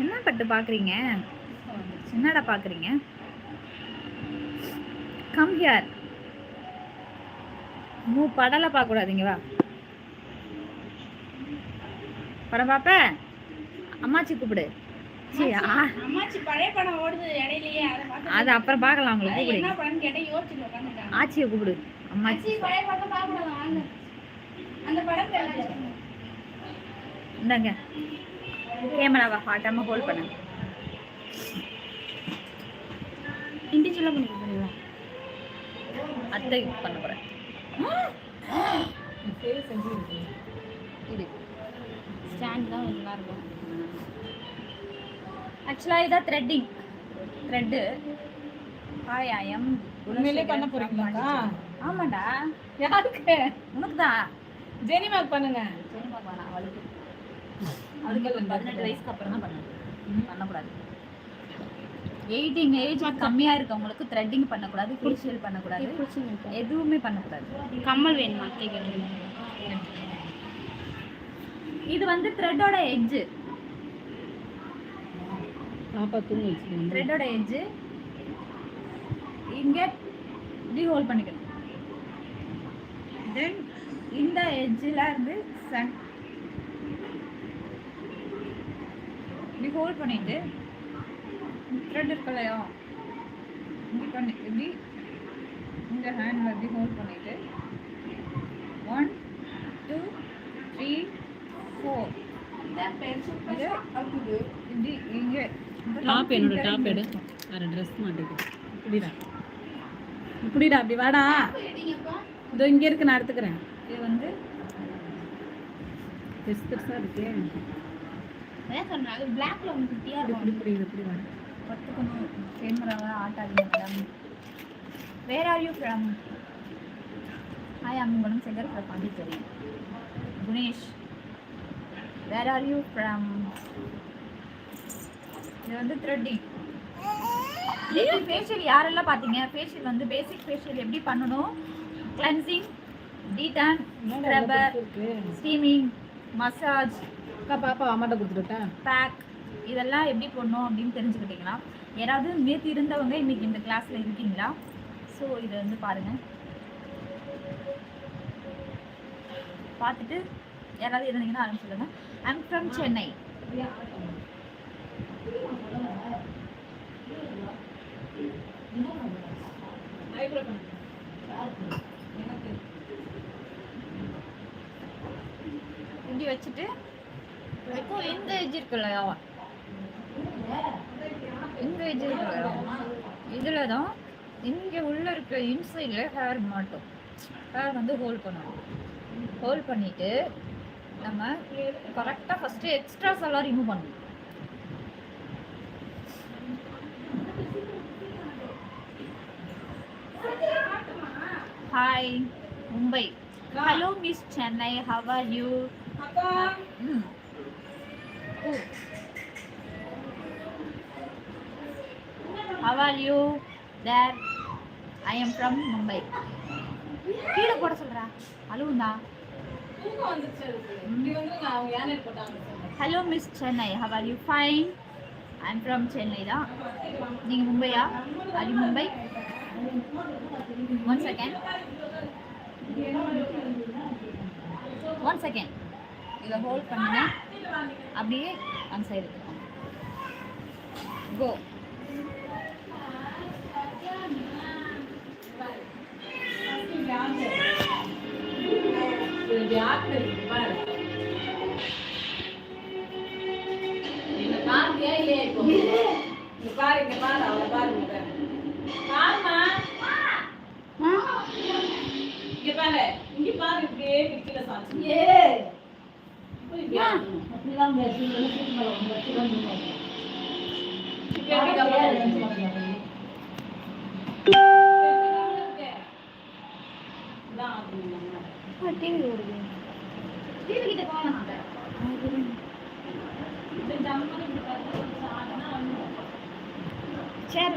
என்ன பட்டு பாக்குறீங்க? என்னடா பாக்குறீங்க? Come here. படல பார்க்க கூடாதீங்க. வா படம் பாப்ப. அம்மாச்சி கூப்பிடு. அம்மாச்சி பழைய படம் ஓடுது இடையிலேயே, அது அப்புறம் பார்க்கலாம். உங்களுக்கு கூப்பிடு. என்ன படம்னு கேட்டா யோசிச்சுட்டு உட்கார்ந்துட்டாங்க. ஆச்சியை கூப்பிடு. அம்மாச்சி பழைய படம் பார்க்கலாம். அந்த படம் பேர் இந்தாங்க. கேமராவை ஹாட்டாம ஹோல்ட் பண்ணு. இண்டிவிஜுவலா பண்ணி கொடுக்குறீங்களா? அத்தை பண்ண போறேன். இது ஸ்டாண்ட் தான் நல்லா இருக்கும். ஆக்சுவலாக இதான் threading. Thread. Hi, I am. உண்மையிலே பண்ண போறீங்களாக்கா? ஆமாண்டா. யாருக்கு? உனக்கு தான். ஜெனிமாக்கு பண்ணுங்க. ஜெனிமாக்கு வேணாம், அவளுக்கு. அவளுக்கு 18 வயசுக்கு அப்புறம் தான் பண்ணக்கூடாது. 18 ஏஜ் கம்மியாக இருக்கவங்களுக்கு த்ரெட்டிங் பண்ணக்கூடாது, ஃபேஷியல் பண்ணக்கூடாது, எதுவுமே பண்ணக்கூடாது. கம்மல் வேணுமா கேட்குறீங்க? இது வந்து த்ரெட்டோட எட்ஜு. பாப்பா தூங்க வச்சுக்கோங்க. த்ரெட்டோட எட்ஜு இங்கே இப்படி ஹோல்ட் பண்ணிக்கணும். தென் இந்த எட்ஜில் இருந்து இப்படி ஹோல்ட் பண்ணிட்டு த்ரெட் இருக்கலையா இப்படி பண்ணி இப்படி இந்த ஹேண்டில் இப்படி ஹோல்ட் பண்ணிட்டு 1 2 3 4 இப்படி இங்கே டாப் என்னோட டாப் எடு. வேற ட்ரெஸ் மாட்டேங்குது. இப்படிடா அப்படி வாடா. இதோ இங்கே இருக்கு, நான் எடுத்துக்கிறேன். இது வந்து பெருசாக இருக்கு. பிளாக்ல ஒன்று குட்டியாக இருக்கும். இப்படி வாடா. கற்றுக்கணும். கேமராவை ஆட்டாதீங்க madam. Where are you from? Hi, I'm Gunasekar from Pondicherry. Gunesh, where are you from? இது வந்து த்ரெட்டிங். ஃபேஷியல் யாரெல்லாம் பார்த்தீங்க? ஃபேஷியல் வந்து பேசிக் ஃபேஷியல் எப்படி பண்ணணும்? Cleansing, de-tan, scrubber, steaming, massage, பாப்பா அம்மாட்ட கொடுத்துட்டேன், பேக், இதெல்லாம் எப்படி பண்ணணும் அப்படின்னு தெரிஞ்சுக்கிட்டிங்களா? யாராவது நேற்று இருந்தவங்க இன்னைக்கு இந்த கிளாஸில் இருக்கீங்களா? ஸோ இதை வந்து பாருங்கள். பார்த்துட்டு யாராவது இருந்தீங்கன்னா ஆரம்பிச்சுடுங்க. I'm from Chennai. இப்படி வச்சுட்டு இந்த ஏஜ் இருக்குல்லையா, இந்த ஏஜ் இருக்குல்லையா, இதில் தான் இங்கே உள்ள இருக்க இன்சைடில் ஹேர் மாட்டோம். ஹேர் வந்து ஹோல்ட் பண்ணணும். ஹோல்ட் பண்ணிவிட்டு நம்ம கரெக்டாக ஃபஸ்ட்டு எக்ஸ்ட்ராஸ் எல்லாம் ரிமூவ் பண்ணணும். Hi, Mumbai. Hello, Miss Chennai. How are you? How are you? There. I am from Mumbai. கீழே போட சொல்றா. அழுவுண்டா. Hello, Miss Chennai. How are you? Fine. I am from Chennai. தான். நீங்க மும்பையா? Are you Mumbai? 1 second. 1 second. இதை hold பண்ணுங்க. அப்படியே அந்த side கோ. TV ஓடுது. டிவி கிட்ட போகலாம். சேர்